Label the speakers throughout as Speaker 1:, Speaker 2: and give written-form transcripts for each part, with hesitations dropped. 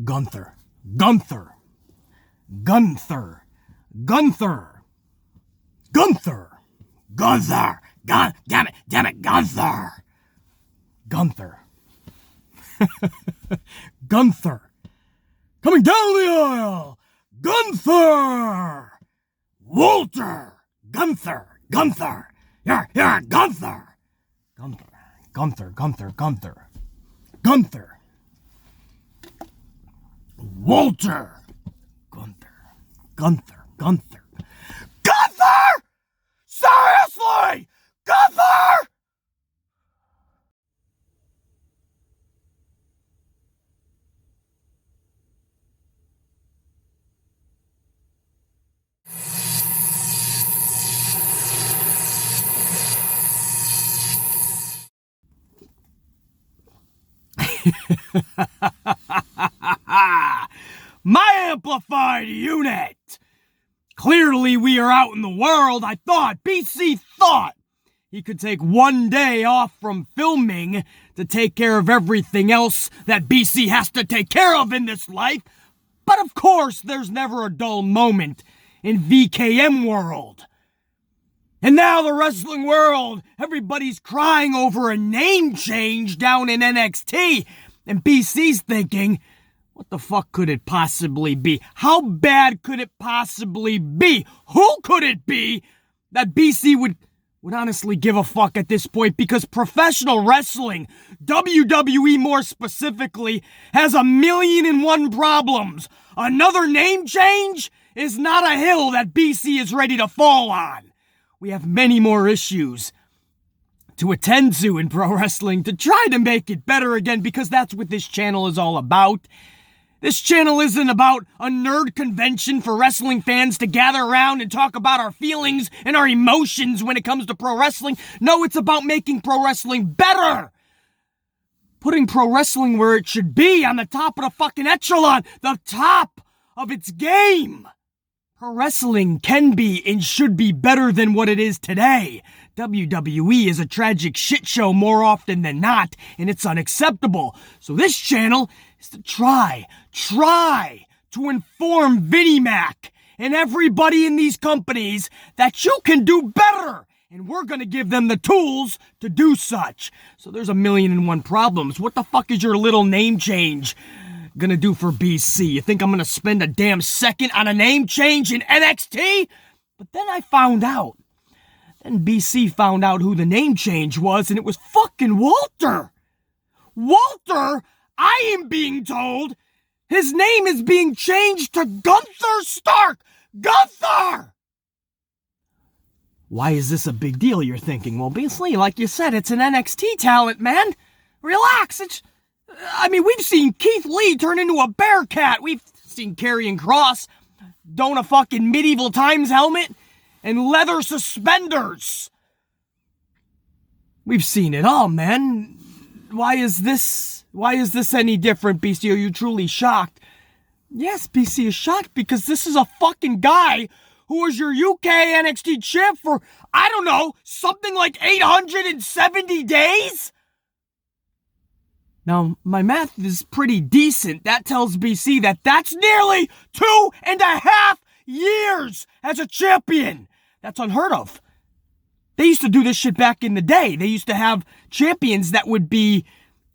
Speaker 1: Gunther. Gunther. Gunther. Gunther. Gunther. Gunther. Damn it, Gunther. Gunther. Gunther. Coming down the aisle. Gunther. Walter. Gunther. Gunther. You're Gunther. Gunther. Gunther. Gunther. Gunther. Gunther. Walter. Gunther. Gunther. Gunther. Gunther! Seriously! Gunther! My amplified unit! Clearly we are out in the world. BC thought he could take one day off from filming to take care of everything else that BC has to take care of in this life. But of course, there's never a dull moment in VKM world. And now the wrestling world, everybody's crying over a name change down in NXT. And BC's thinking, what the fuck could it possibly be? How bad could it possibly be? Who could it be that BC would honestly give a fuck at this point? Because professional wrestling, WWE more specifically, has 1,000,001 problems. Another name change is not a hill that BC is ready to fall on. We have many more issues to attend to in pro wrestling to try to make it better again, because that's what this channel is all about. This channel isn't about a nerd convention for wrestling fans to gather around and talk about our feelings and our emotions when it comes to pro wrestling. No, it's about making pro wrestling better. Putting pro wrestling where it should be, on the top of the fucking echelon, the top of its game. Pro wrestling can be and should be better than what it is today. WWE is a tragic shit show more often than not, and it's unacceptable. So this channel is to try to inform Vinnie Mac and everybody in these companies that you can do better, and we're gonna give them the tools to do such. So there's 1,000,001 problems. What the fuck is your little name change gonna do for BC? You think I'm gonna spend a damn second on a name change in NXT? But then I found out. Then BC found out who the name change was, and it was fucking Walter. Walter, I am being told, his name is being changed to Gunther Stark. Gunther! Why is this a big deal, you're thinking? Well, basically, like you said, it's an NXT talent, man. Relax. We've seen Keith Lee turn into a Bearcat. We've seen Karrion Kross don a fucking medieval times helmet and leather suspenders. We've seen it all, man. Why is this any different, BC? Are you truly shocked? Yes, BC is shocked because this is a fucking guy who was your UK NXT champ for, I don't know, something like 870 days? Now, my math is pretty decent. That tells BC that that's nearly 2.5 years as a champion. That's unheard of. They used to do this shit back in the day. They used to have champions that would be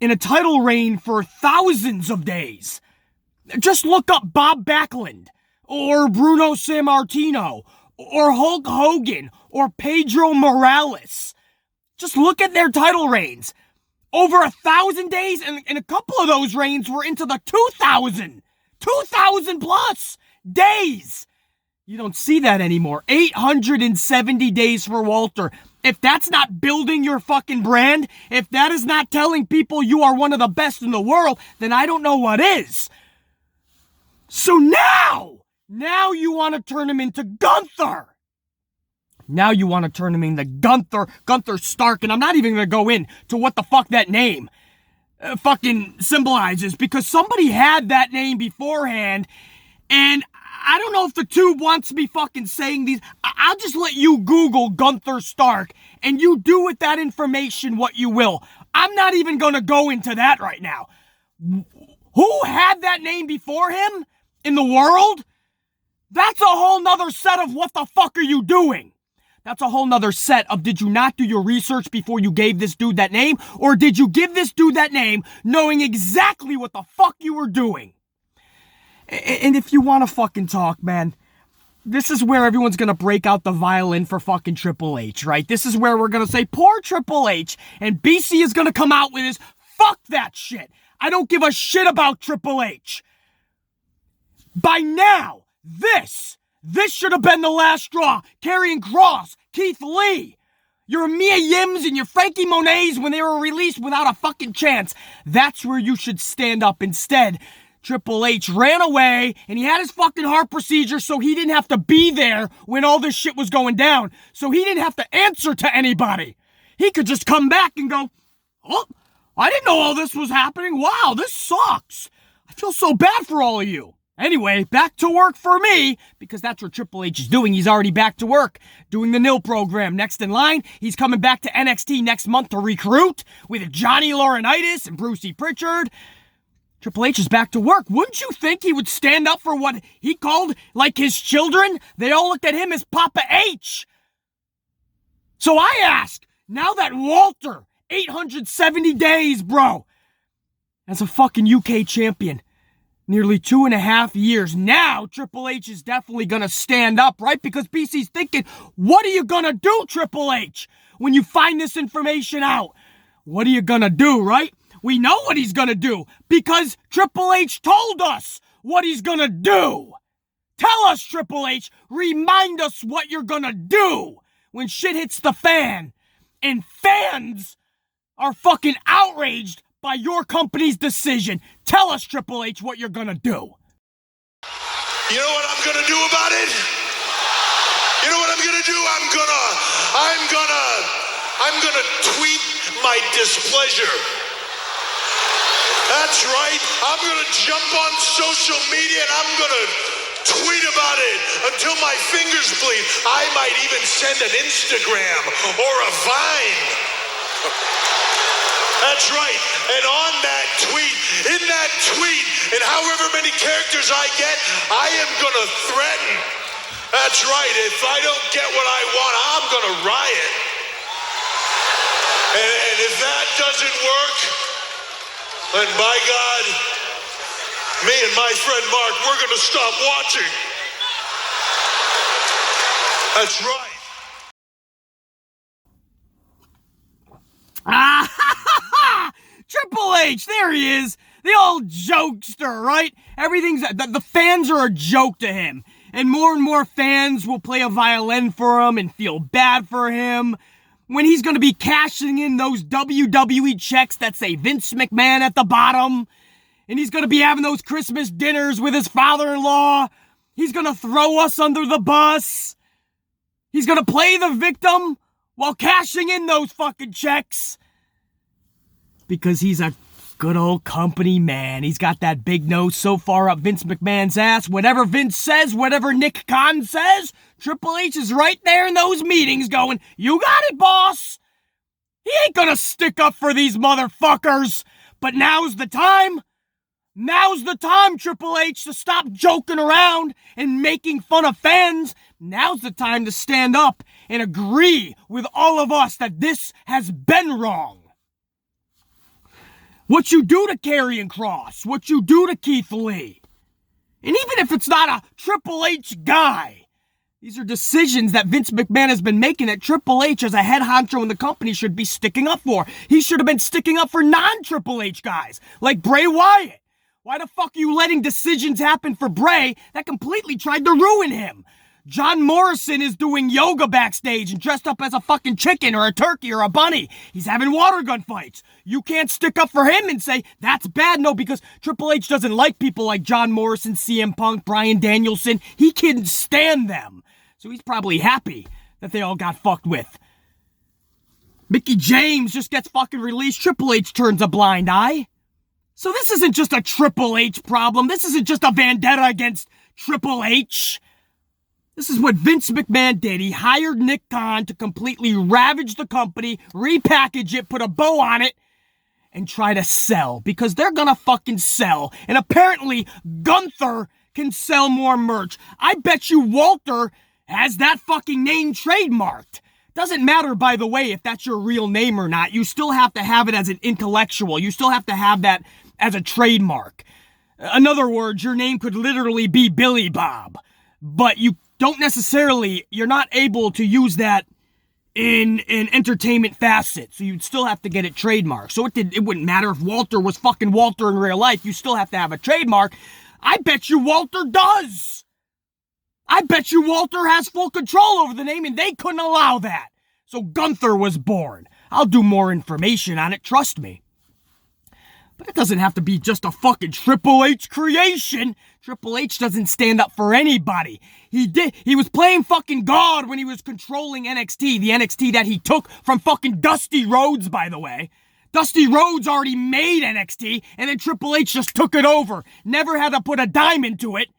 Speaker 1: in a title reign for thousands of days. Just look up Bob Backlund, or Bruno Sammartino, or Hulk Hogan, or Pedro Morales. Just look at their title reigns. Over 1,000 days, and a couple of those reigns were into the 2,000 plus days. You don't see that anymore. 870 days for Walter. If that's not building your fucking brand, if that is not telling people you are one of the best in the world, then I don't know what is. So now you want to turn him into Gunther. Now you want to turn him into Gunther Stark, and I'm not even going to go into what the fuck that name fucking symbolizes, because somebody had that name beforehand, and I don't know if the tube wants me fucking saying these. I'll just let you Google Gunther Stark, and you do with that information what you will. I'm not even going to go into that right now. Who had that name before him in the world? That's a whole nother set of what the fuck are you doing? That's a whole nother set of did you not do your research before you gave this dude that name? Or did you give this dude that name knowing exactly what the fuck you were doing? And if you want to fucking talk, man, this is where everyone's going to break out the violin for fucking Triple H, right? This is where we're going to say, poor Triple H, and BC is going to come out with his, fuck that shit. I don't give a shit about Triple H. By now, this should have been the last straw. Karrion Kross, Keith Lee, your Mia Yims and your Frankie Monets when they were released without a fucking chance. That's where you should stand up. Instead, Triple H ran away, and he had his fucking heart procedure so he didn't have to be there when all this shit was going down. So he didn't have to answer to anybody. He could just come back and go, oh, I didn't know all this was happening. Wow, this sucks. I feel so bad for all of you. Anyway, back to work for me, because that's what Triple H is doing. He's already back to work, doing the NIL program. Next in line, he's coming back to NXT next month to recruit with Johnny Laurinaitis and Brucey Pritchard. Triple H is back to work. Wouldn't you think he would stand up for what he called, like, his children? They all looked at him as Papa H. So I ask, now that Walter, 870 days, bro, as a fucking UK champion, nearly 2.5 years. Now, Triple H is definitely going to stand up, right? Because BC's thinking, what are you going to do, Triple H, when you find this information out? What are you going to do, right? We know what he's going to do because Triple H told us what he's going to do. Tell us, Triple H. Remind us what you're going to do when shit hits the fan and fans are fucking outraged by your company's decision. Tell us, Triple H, what you're gonna do.
Speaker 2: You know what I'm gonna do about it? You know what I'm gonna do? I'm gonna tweet my displeasure. That's right. I'm gonna jump on social media and I'm gonna tweet about it until my fingers bleed. I might even send an Instagram or a Vine. That's right. And on that tweet, in that tweet, and however many characters I get, I am going to threaten. That's right. If I don't get what I want, I'm going to riot. And if that doesn't work, then by God, me and my friend Mark, we're going to stop watching. That's right.
Speaker 1: Triple H, there he is. The old jokester, right? The fans are a joke to him. And more fans will play a violin for him and feel bad for him when he's going to be cashing in those WWE checks that say Vince McMahon at the bottom. And he's going to be having those Christmas dinners with his father-in-law. He's going to throw us under the bus. He's going to play the victim while cashing in those fucking checks. Because he's a good old company man. He's got that big nose so far up Vince McMahon's ass. Whatever Vince says, whatever Nick Khan says, Triple H is right there in those meetings going, you got it, boss. He ain't gonna stick up for these motherfuckers. But now's the time. Now's the time, Triple H, to stop joking around and making fun of fans. Now's the time to stand up and agree with all of us that this has been wrong. What you do to Karrion Kross, what you do to Keith Lee. And even if it's not a Triple H guy, these are decisions that Vince McMahon has been making that Triple H as a head honcho in the company should be sticking up for. He should have been sticking up for non-Triple H guys, like Bray Wyatt. Why the fuck are you letting decisions happen for Bray that completely tried to ruin him? John Morrison is doing yoga backstage and dressed up as a fucking chicken or a turkey or a bunny. He's having water gun fights. You can't stick up for him and say, that's bad. No, because Triple H doesn't like people like John Morrison, CM Punk, Bryan Danielson. He can't stand them. So he's probably happy that they all got fucked with. Mickie James just gets fucking released. Triple H turns a blind eye. So this isn't just a Triple H problem. This isn't just a vendetta against Triple H. This is what Vince McMahon did. He hired Nick Khan to completely ravage the company, repackage it, put a bow on it, and try to sell, because they're gonna fucking sell. And apparently Gunther can sell more merch. I bet you Walter has that fucking name trademarked. Doesn't matter, by the way, if that's your real name or not. You still have to have it as an intellectual. You still have to have that as a trademark. In other words, your name could literally be Billy Bob, but you're not able to use that in an entertainment facet, so you'd still have to get it trademarked. So it wouldn't matter if Walter was fucking Walter in real life. You still have to have a trademark. I bet you Walter does. I bet you Walter has full control over the name, and they couldn't allow that. So Gunther was born. I'll do more information on it, trust me. But it doesn't have to be just a fucking Triple H creation. Triple H doesn't stand up for anybody. He was playing fucking God when he was controlling NXT, the NXT that he took from fucking Dusty Rhodes, by the way. Dusty Rhodes already made NXT, and then Triple H just took it over. Never had to put a dime into it.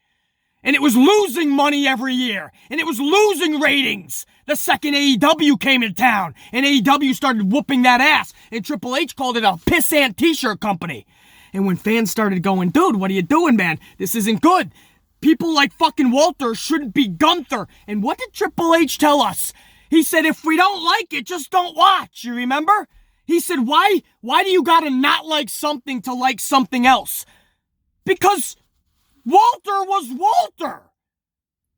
Speaker 1: And it was losing money every year. And it was losing ratings. The second AEW came in town. And AEW started whooping that ass. And Triple H called it a pissant t-shirt company. And when fans started going, dude, what are you doing, man? This isn't good. People like fucking Walter shouldn't be Gunther. And what did Triple H tell us? He said, if we don't like it, just don't watch. You remember? He said, why do you gotta not like something to like something else? Because Walter was Walter.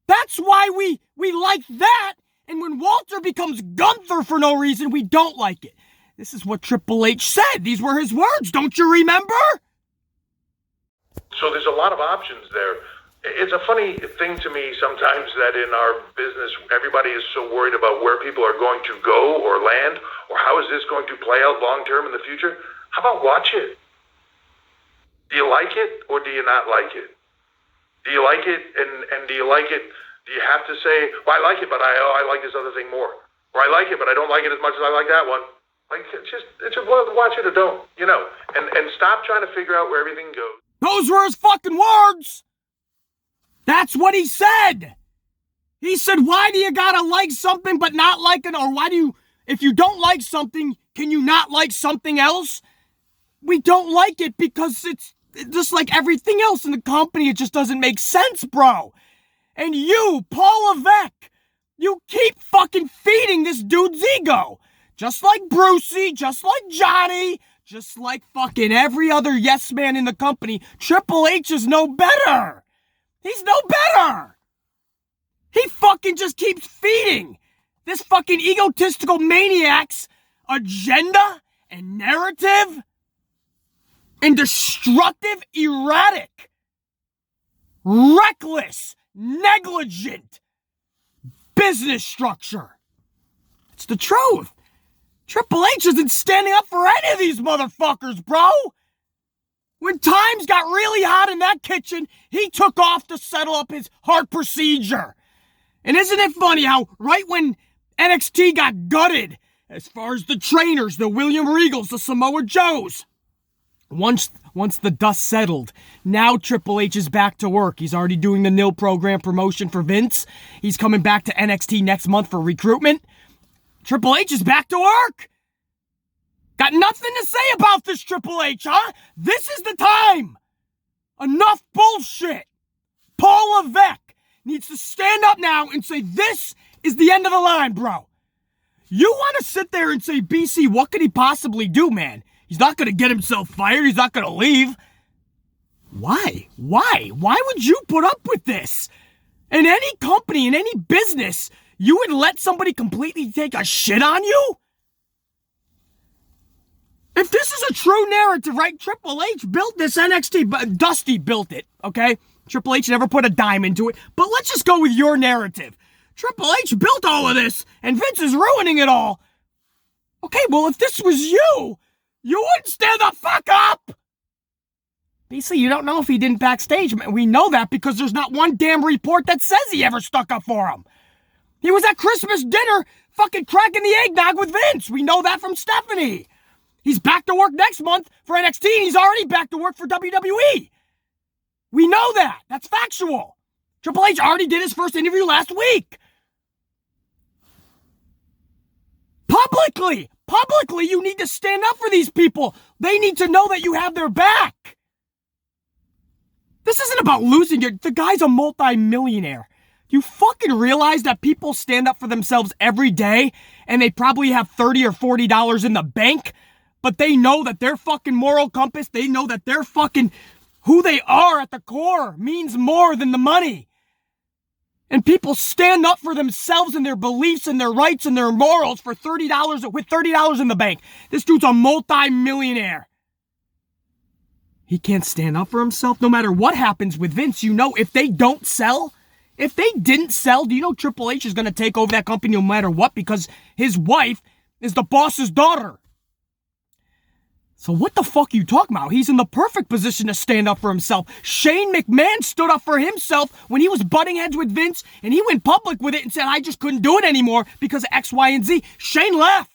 Speaker 1: That's why we like that. And when Walter becomes Gunther for no reason, we don't like it. This is what Triple H said. These were his words. Don't you remember?
Speaker 2: So there's a lot of options there. It's a funny thing to me sometimes that in our business, everybody is so worried about where people are going to go or land, or how is this going to play out long term in the future. How about watch it? Do you like it or do you not like it? Do you like it, and do you like it? Do you have to say, well, I like it, but I like this other thing more, or I like it, but I don't like it as much as I like that one? Like, it's a watch it or don't, you know, and stop trying to figure out where everything goes.
Speaker 1: Those were his fucking words. That's what he said. He said, why do you gotta like something but not like it? Or if you don't like something, can you not like something else? We don't like it because it's just like everything else in the company. It just doesn't make sense, bro. And you, Paul Levesque, you keep fucking feeding this dude's ego. Just like Brucey, just like Johnny, just like fucking every other yes man in the company. Triple H is no better. He's no better. He fucking just keeps feeding this fucking egotistical maniac's agenda and narrative and destructive, erratic, reckless, negligent business structure. It's the truth. Triple H isn't standing up for any of these motherfuckers, bro. When times got really hot in that kitchen, he took off to settle up his heart procedure. And isn't it funny how right when NXT got gutted, as far as the trainers, the William Regals, the Samoa Joes, once the dust settled, now Triple H is back to work. He's already doing the NIL program promotion for Vince. He's coming back to NXT next month for recruitment. Triple H is back to work. Got nothing to say about this, Triple H, huh? This is the time. Enough bullshit. Paul Levesque needs to stand up now and say, this is the end of the line, bro. You want to sit there and say, BC, what could he possibly do, man? He's not going to get himself fired. He's not going to leave. Why? Why would you put up with this? In any company, in any business, you would let somebody completely take a shit on you? If this is a true narrative, right? Triple H built this NXT, but Dusty built it, okay? Triple H never put a dime into it. But let's just go with your narrative. Triple H built all of this, and Vince is ruining it all. Okay, well, if this was you wouldn't stand the fuck up! BC, you don't know if he didn't backstage. We know that because there's not one damn report that says he ever stuck up for him. He was at Christmas dinner fucking cracking the eggnog with Vince. We know that from Stephanie. He's back to work next month for NXT, and he's already back to work for WWE. We know that. That's factual. Triple H already did his first interview last week. publicly, you need to stand up for these people. They need to know that you have their back. This isn't about losing. The guy's a multi-millionaire. You fucking realize that people stand up for themselves every day and they probably have $30 or $40 in the bank, but they know that their fucking moral compass, they know that their fucking who they are at the core means more than the money. And people stand up for themselves and their beliefs and their rights and their morals for $30 with $30 in the bank. This dude's a multi-millionaire. He can't stand up for himself no matter what happens with Vince. You know, if they didn't sell, do you know Triple H is going to take over that company no matter what because his wife is the boss's daughter? So what the fuck are you talking about? He's in the perfect position to stand up for himself. Shane McMahon stood up for himself when he was butting heads with Vince, and he went public with it and said, I just couldn't do it anymore because of X, Y, and Z. Shane left.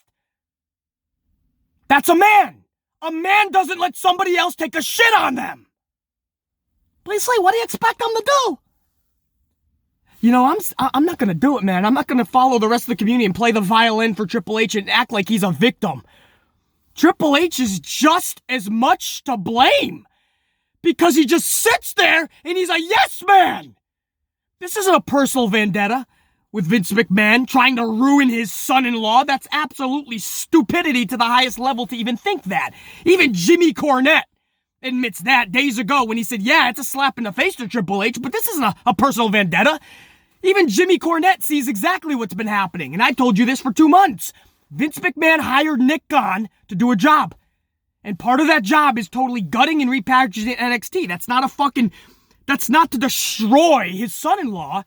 Speaker 1: That's a man. A man doesn't let somebody else take a shit on them. Please, what do you expect them to do? You know, I'm not going to do it, man. I'm not going to follow the rest of the community and play the violin for Triple H and act like he's a victim. Triple H is just as much to blame because he just sits there and he's a yes man. This isn't a personal vendetta with Vince McMahon trying to ruin his son-in-law. That's absolutely stupidity to the highest level to even think that. Even Jimmy Cornette admits that days ago when he said, yeah, it's a slap in the face to Triple H, but this isn't a personal vendetta. Even Jimmy Cornette sees exactly what's been happening, and I told you this for 2 months. Vince McMahon hired Nick Khan to do a job. And part of that job is totally gutting and repackaging NXT. That's not to destroy his son-in-law.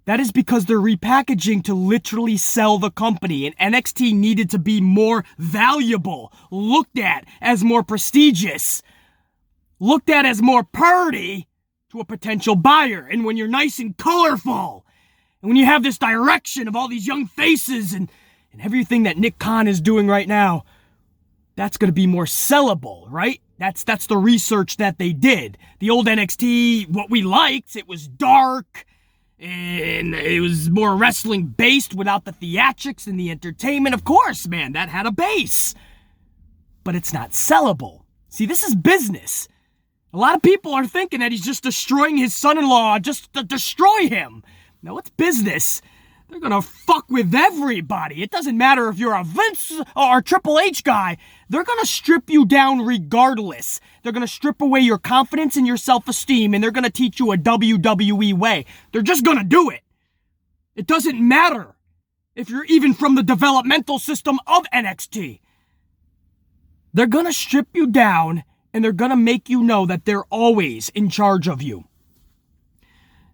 Speaker 1: That is because they're repackaging to literally sell the company. And NXT needed to be more valuable, looked at as more prestigious, looked at as more purty to a potential buyer. And when you're nice and colorful, and when you have this direction of all these young faces and everything that Nick Khan is doing right now, that's going to be more sellable, right? That's the research that they did. The old NXT, what we liked, it was dark, and it was more wrestling based without the theatrics and the entertainment. Of course, man, that had a base. But it's not sellable. See, this is business. A lot of people are thinking that he's just destroying his son-in-law, just to destroy him. No, it's business. They're gonna fuck with everybody. It doesn't matter if you're a Vince or a Triple H guy. They're gonna strip you down regardless. They're gonna strip away your confidence and your self-esteem, and they're gonna teach you a WWE way. They're just gonna do it. It doesn't matter if you're even from the developmental system of NXT. They're gonna strip you down, and they're gonna make you know that they're always in charge of you.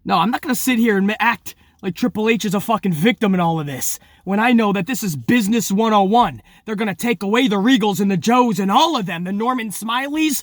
Speaker 1: No, I'm not gonna sit here and act like Triple H is a fucking victim in all of this, when I know that this is business 101. They're gonna take away the Regals and the Joes and all of them, the Norman Smileys,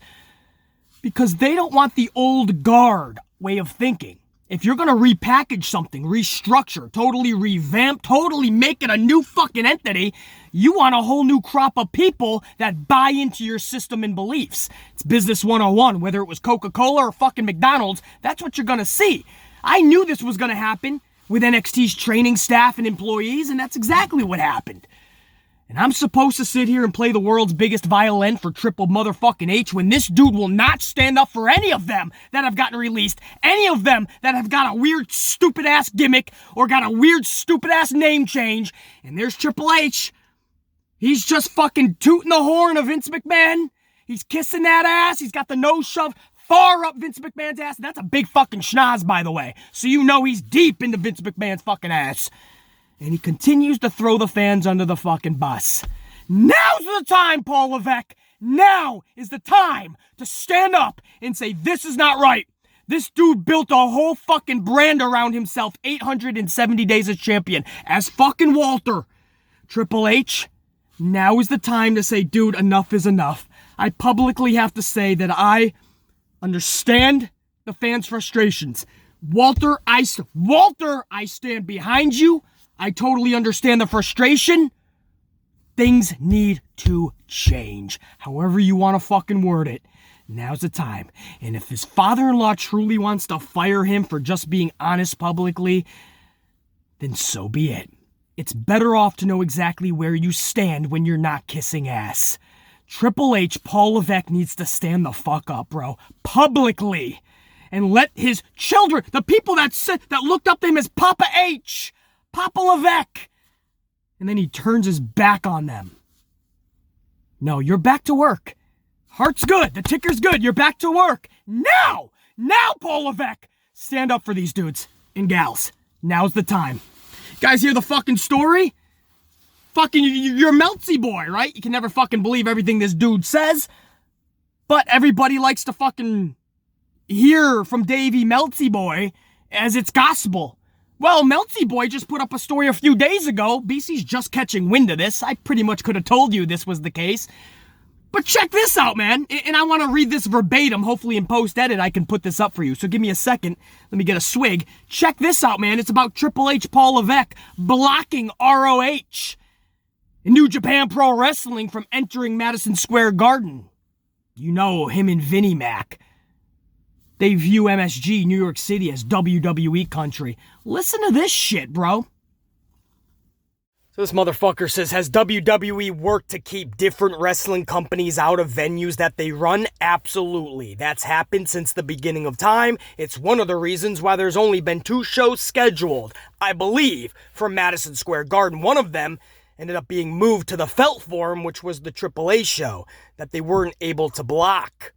Speaker 1: because they don't want the old guard way of thinking. If you're gonna repackage something, restructure, totally revamp, totally make it a new fucking entity, you want a whole new crop of people that buy into your system and beliefs. It's business 101, whether it was Coca-Cola or fucking McDonald's, that's what you're gonna see. I knew this was gonna happen with NXT's training staff and employees, and that's exactly what happened. And I'm supposed to sit here and play the world's biggest violin for Triple motherfucking H when this dude will not stand up for any of them that have gotten released, any of them that have got a weird, stupid-ass gimmick or got a weird, stupid-ass name change. And there's Triple H. He's just fucking tooting the horn of Vince McMahon. He's kissing that ass. He's got the nose shoved far up Vince McMahon's ass. That's a big fucking schnoz, by the way. So you know he's deep into Vince McMahon's fucking ass. And he continues to throw the fans under the fucking bus. Now's the time, Paul Levesque. Now is the time to stand up and say, this is not right. This dude built a whole fucking brand around himself 870 days as champion. As fucking Walter. Triple H, now is the time to say, dude, enough is enough. I publicly have to say that I understand the fans' frustrations. Walter, I stand behind you. I totally understand the frustration. Things need to change. However you want to fucking word it. Now's the time. And if his father-in-law truly wants to fire him for just being honest publicly, then so be it. it's better off to know exactly where you stand when you're not kissing ass. Triple H, Paul Levesque needs to stand the fuck up, bro. Publicly. And let his children, the people that looked up to him as Papa H, Papa Levesque, and then he turns his back on them. No, you're back to work. Heart's good. The ticker's good. You're back to work. Now, Paul Levesque, stand up for these dudes and gals. Now's the time. Guys, hear the fucking story? Fucking, you're a Meltzy boy, right? You can never fucking believe everything this dude says. But everybody likes to fucking hear from Davey Meltzy boy as it's gospel. Well, Meltzy boy just put up a story a few days ago. BC's just catching wind of this. I pretty much could have told you this was the case. But check this out, man. And I want to read this verbatim. Hopefully in post-edit I can put this up for you. So give me a second. Let me get a swig. Check this out, man. It's about Triple H, Paul Levesque blocking ROH and New Japan Pro Wrestling from entering Madison Square Garden. You know, him and Vinnie Mac. They view MSG, New York City, as WWE country. Listen to this shit, bro. So this motherfucker says, has WWE worked to keep different wrestling companies out of venues that they run? Absolutely. That's happened since the beginning of time. It's one of the reasons why there's only been 2 shows scheduled, I believe, from Madison Square Garden. One of them ended up being moved to the Felt Forum, which was the Triple H show, that they weren't able to block.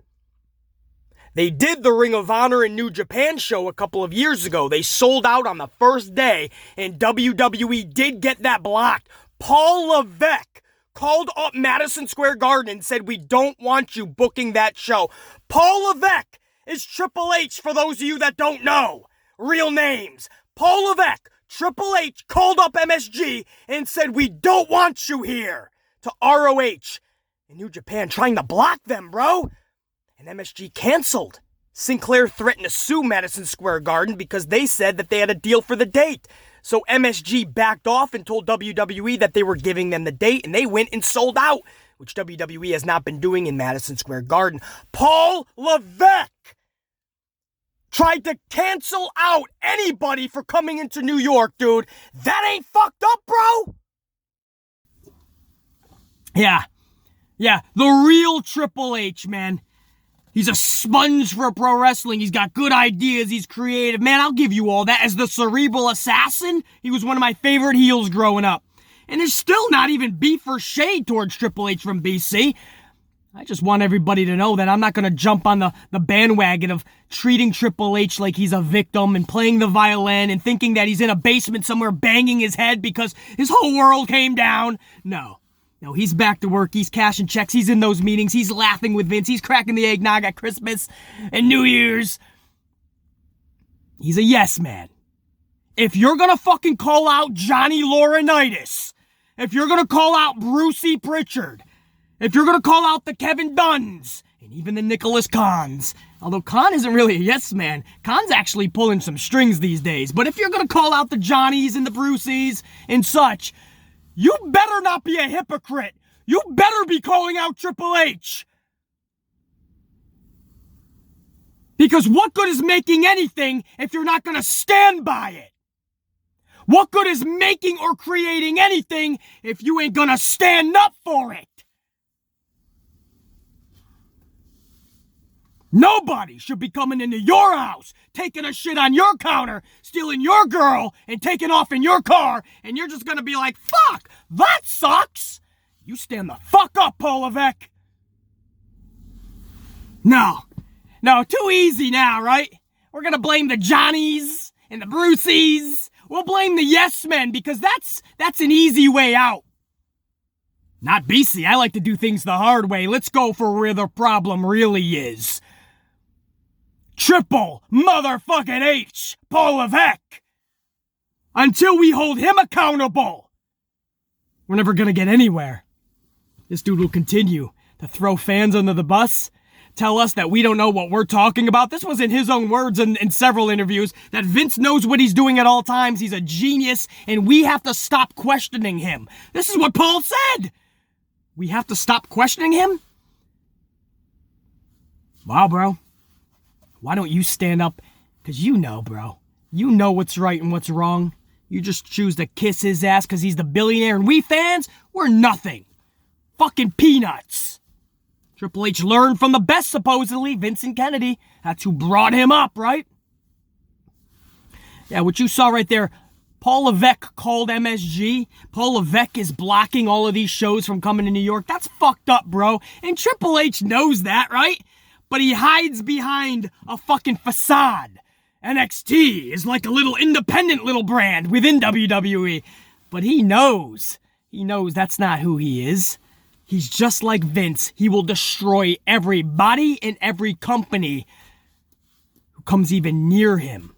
Speaker 1: They did the Ring of Honor and New Japan show a couple of years ago. They sold out on the first day, and WWE did get that blocked. Paul Levesque called up Madison Square Garden and said, we don't want you booking that show. Paul Levesque is Triple H, for those of you that don't know. Real names. Paul Levesque, Triple H called up MSG and said, we don't want you here, to ROH and New Japan, trying to block them, bro. And MSG canceled. Sinclair threatened to sue Madison Square Garden because they said that they had a deal for the date. So MSG backed off and told WWE that they were giving them the date, and they went and sold out, which WWE has not been doing in Madison Square Garden. Paul Levesque tried to cancel out anybody for coming into New York, dude. That ain't fucked up, bro. Yeah, the real Triple H, man. He's a sponge for pro wrestling. He's got good ideas. He's creative. Man, I'll give you all that. As the cerebral assassin, he was one of my favorite heels growing up. And there's still not even beef or shade towards Triple H from BC. I just want everybody to know that I'm not going to jump on the bandwagon of treating Triple H like he's a victim and playing the violin and thinking that he's in a basement somewhere banging his head because his whole world came down. No, he's back to work. He's cashing checks. He's in those meetings. He's laughing with Vince. He's cracking the eggnog at Christmas and New Year's. He's a yes man. If you're gonna fucking call out Johnny Laurinaitis, if you're gonna call out Brucey Pritchard, if you're gonna call out the Kevin Dunns, and even the Nicholas Khans, although Khan isn't really a yes man, Khan's actually pulling some strings these days, but if you're gonna call out the Johnnies and the Bruceys and such, you better not be a hypocrite. You better be calling out Triple H. Because what good is making anything if you're not going to stand by it? What good is making or creating anything if you ain't going to stand up for it? Nobody should be coming into your house, taking a shit on your counter, stealing your girl, and taking off in your car, and you're just gonna be like, fuck, that sucks! You stand the fuck up, Paul Levesque! No, too easy now, right? We're gonna blame the Johnnies and the Bruceys. We'll blame the yes men, because that's an easy way out. Not BC, I like to do things the hard way. Let's go for where the problem really is. Triple motherfucking H, Paul Levesque. Until we hold him accountable, we're never gonna get anywhere. This dude will continue to throw fans under the bus, tell us that we don't know what we're talking about. This was in his own words in several interviews, that Vince knows what he's doing at all times. He's a genius, and we have to stop questioning him. This is what Paul said. We have to stop questioning him? Wow, bro. Why don't you stand up? Because you know, bro. You know what's right and what's wrong. You just choose to kiss his ass because he's the billionaire, and we fans, we're nothing. Fucking peanuts. Triple H learned from the best, supposedly, Vincent Kennedy. That's who brought him up, right? Yeah, what you saw right there, Paul Levesque called MSG. Paul Levesque is blocking all of these shows from coming to New York. That's fucked up, bro. And Triple H knows that, right? But he hides behind a fucking facade. NXT is like a little independent little brand within WWE. But he knows. He knows that's not who he is. He's just like Vince. He will destroy everybody and every company who comes even near him.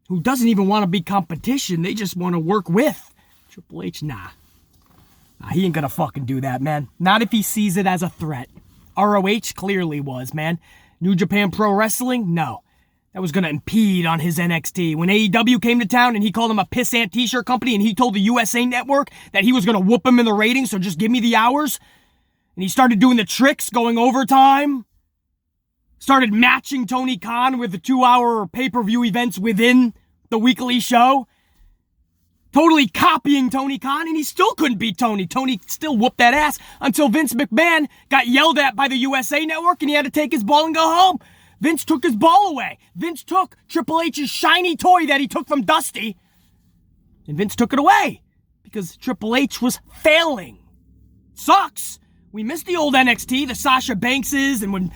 Speaker 1: Who doesn't even want to be competition. They just want to work with. Triple H, nah. He ain't gonna fucking do that, man. Not if he sees it as a threat. ROH clearly was, man. New Japan Pro Wrestling? No. That was gonna impede on his NXT. When AEW came to town and he called him a pissant t-shirt company and he told the USA Network that he was gonna whoop him in the ratings, so just give me the hours. And he started doing the tricks, going overtime. Started matching Tony Khan with the 2-hour pay-per-view events within the weekly show. Totally copying Tony Khan, and he still couldn't beat Tony. Tony still whooped that ass until Vince McMahon got yelled at by the USA Network and he had to take his ball and go home. Vince took his ball away. Vince took Triple H's shiny toy that he took from Dusty, and Vince took it away because Triple H was failing. Sucks. We missed the old NXT, the Sasha Bankses, and when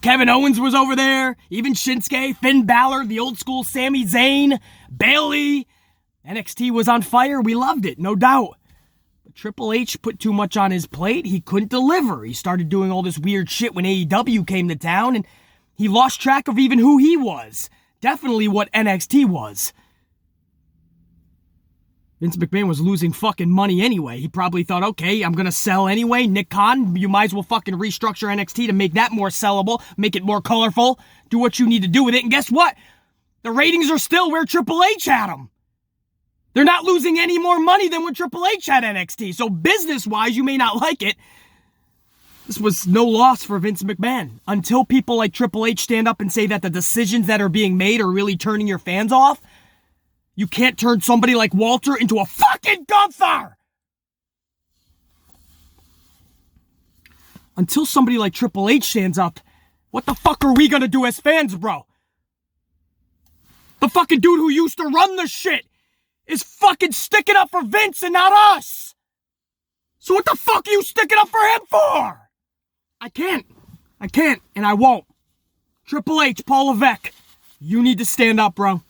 Speaker 1: Kevin Owens was over there, even Shinsuke, Finn Balor, the old school Sami Zayn, Bayley. NXT was on fire. We loved it, no doubt. But Triple H put too much on his plate. He couldn't deliver. He started doing all this weird shit when AEW came to town, and he lost track of even who he was. Definitely what NXT was. Vince McMahon was losing fucking money anyway. He probably thought, okay, I'm gonna sell anyway. Nick Khan, you might as well fucking restructure NXT to make that more sellable, make it more colorful, do what you need to do with it. And guess what? The ratings are still where Triple H had them. They're not losing any more money than when Triple H had NXT. So business-wise, you may not like it. This was no loss for Vince McMahon. Until people like Triple H stand up and say that the decisions that are being made are really turning your fans off, you can't turn somebody like Walter into a fucking Gunther! Until somebody like Triple H stands up, what the fuck are we gonna do as fans, bro? The fucking dude who used to run the shit is fucking sticking up for Vince and not us! So what the fuck are you sticking up for him for? I can't, and I won't. Triple H, Paul Levesque, you need to stand up, bro.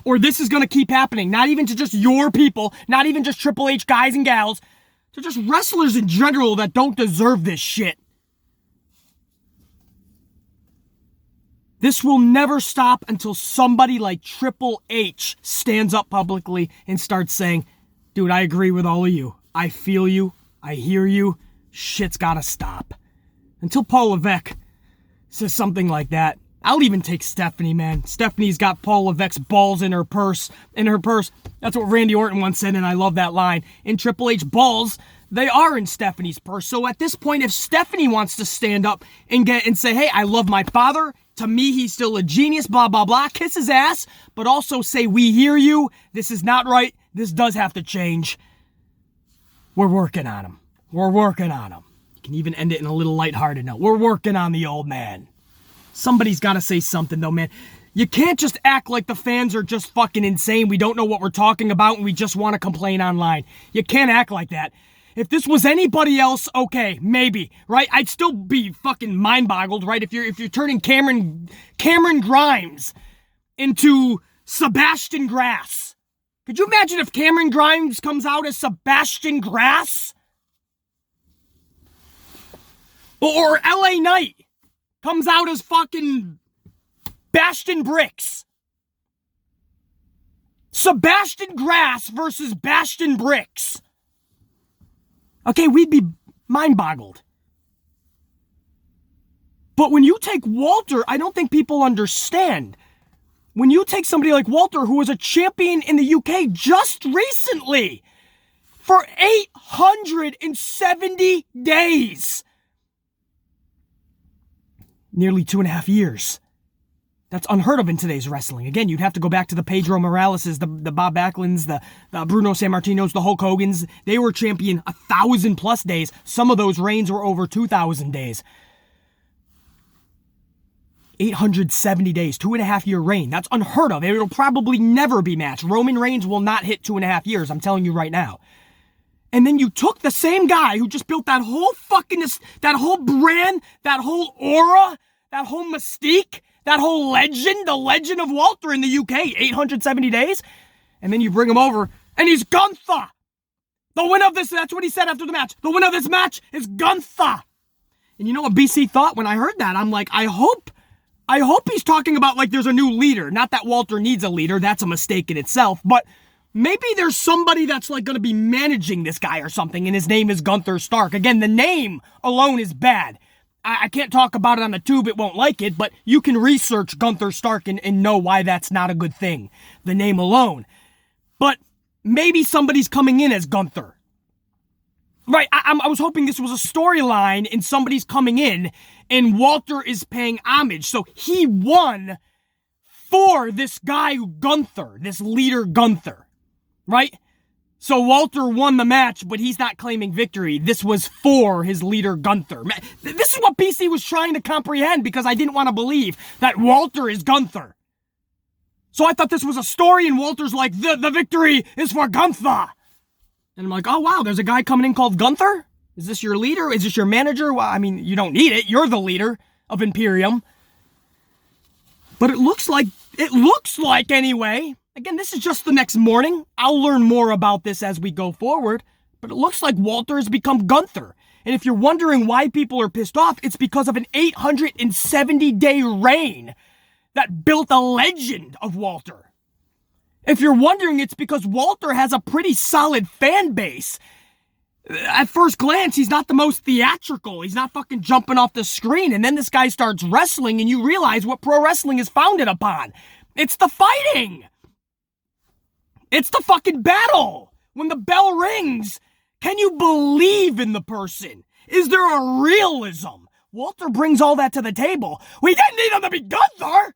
Speaker 1: Or this is gonna keep happening. Not even to just your people, not even just Triple H guys and gals, to just wrestlers in general that don't deserve this shit. This will never stop until somebody like Triple H stands up publicly and starts saying, dude, I agree with all of you. I feel you. I hear you. Shit's gotta stop. Until Paul Levesque says something like that, I'll even take Stephanie, man. Stephanie's got Paul Levesque's balls in her purse. That's what Randy Orton once said, and I love that line. In Triple H balls, they are in Stephanie's purse. So at this point, if Stephanie wants to stand up and say, hey, I love my father, to me, he's still a genius, blah, blah, blah, kiss his ass, but also say, we hear you, this is not right, this does have to change. We're working on him. We're working on him. You can even end it in a little lighthearted note. We're working on the old man. Somebody's got to say something, though, man. You can't just act like the fans are just fucking insane. We don't know what we're talking about, and we just want to complain online. You can't act like that. If this was anybody else, okay, maybe, right? I'd still be fucking mind-boggled, right? If you're turning Cameron Grimes into Sebastian Grass. Could you imagine if Cameron Grimes comes out as Sebastian Grass? Or LA Knight comes out as fucking Bastion Bricks. Sebastian Grass versus Bastion Bricks. Okay, we'd be mind-boggled. But when you take Walter, I don't think people understand. When you take somebody like Walter, who was a champion in the UK just recently, for 870 days. Nearly 2.5 years. That's unheard of in today's wrestling. Again, you'd have to go back to the Pedro Moraleses, the Bob Backlunds, the Bruno Sammartinos, the Hulk Hogans. They were champion 1,000+ days. Some of those reigns were over 2,000 days. 870 days, 2.5-year reign. That's unheard of. It'll probably never be matched. Roman Reigns will not hit 2.5 years. I'm telling you right now. And then you took the same guy who just built that whole that whole brand, that whole aura, that whole mystique, that whole legend, the legend of Walter in the UK, 870 days. And then you bring him over, and he's Gunther. The winner of this, that's what he said after the match. The winner of this match is Gunther. And you know what BC thought when I heard that? I'm like, I hope he's talking about like there's a new leader. Not that Walter needs a leader. That's a mistake in itself. But maybe there's somebody that's like going to be managing this guy or something, and his name is Gunther Stark. Again, the name alone is bad. I can't talk about it on the tube, it won't like it, but you can research Gunther Stark and know why that's not a good thing. The name alone. But maybe somebody's coming in as Gunther. Right, I was hoping this was a storyline and somebody's coming in and Walter is paying homage. So he won for this guy Gunther, this leader Gunther. Right? So Walter won the match, but he's not claiming victory. This was for his leader, Gunther. This is what BC was trying to comprehend because I didn't want to believe that Walter is Gunther. So I thought this was a story, and Walter's like, the victory is for Gunther. And I'm like, oh, wow, there's a guy coming in called Gunther? Is this your leader? Is this your manager? Well, I mean, you don't need it. You're the leader of Imperium. But it looks like anyway. Again, this is just the next morning. I'll learn more about this as we go forward, but it looks like Walter has become Gunther. And if you're wondering why people are pissed off, it's because of an 870-day reign that built a legend of Walter. If you're wondering, it's because Walter has a pretty solid fan base. At first glance, he's not the most theatrical. He's not fucking jumping off the screen. And then this guy starts wrestling, and you realize what pro wrestling is founded upon. It's the fighting. It's the fucking battle. When the bell rings, can you believe in the person? Is there a realism? Walter brings all that to the table. We didn't need him to be Gunther.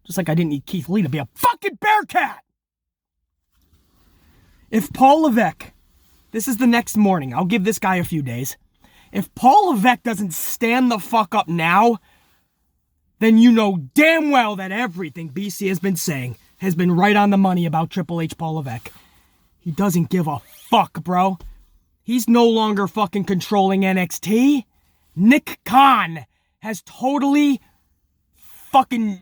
Speaker 1: Just like I didn't need Keith Lee to be a fucking Bearcat. If Paul Levesque, this is the next morning, I'll give this guy a few days. If Paul Levesque doesn't stand the fuck up now, then you know damn well that everything BC has been saying has been right on the money about Triple H Paul Levesque. He doesn't give a fuck, bro. He's no longer fucking controlling NXT. Nick Khan has totally fucking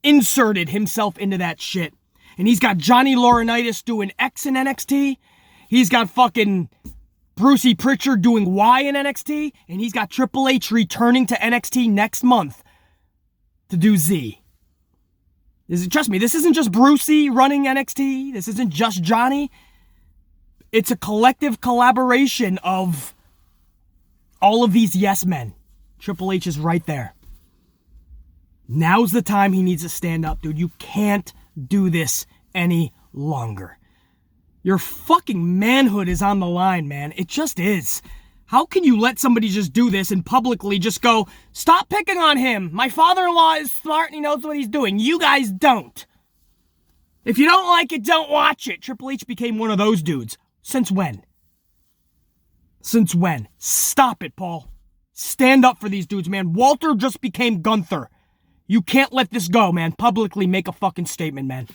Speaker 1: inserted himself into that shit. And he's got Johnny Laurinaitis doing X in NXT. He's got fucking Brucey Pritchard doing Y in NXT. And he's got Triple H returning to NXT next month to do Z. Trust me, this isn't just Brucey running NXT. This isn't just Johnny. It's a collective collaboration of all of these yes men. Triple H is right there. Now's the time he needs to stand up, dude. You can't do this any longer. Your fucking manhood is on the line, man. It just is. How can you let somebody just do this and publicly just go, stop picking on him. My father-in-law is smart and he knows what he's doing. You guys don't. If you don't like it, don't watch it. Triple H became one of those dudes. Since when? Since when? Stop it, Paul. Stand up for these dudes, man. Walter just became Gunther. You can't let this go, man. Publicly make a fucking statement, man.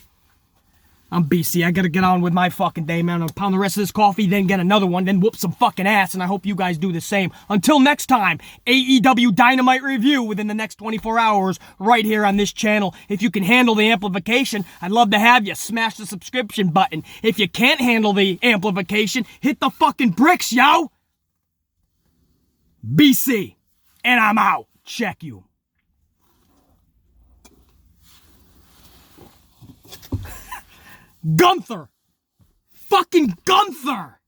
Speaker 1: I'm BC. I gotta get on with my fucking day, man. I'll pound the rest of this coffee, then get another one, then whoop some fucking ass, and I hope you guys do the same. Until next time, AEW Dynamite review within the next 24 hours right here on this channel. If you can handle the amplification, I'd love to have you smash the subscription button. If you can't handle the amplification, hit the fucking bricks, yo! BC. And I'm out. Check you. Gunther! Fucking Gunther!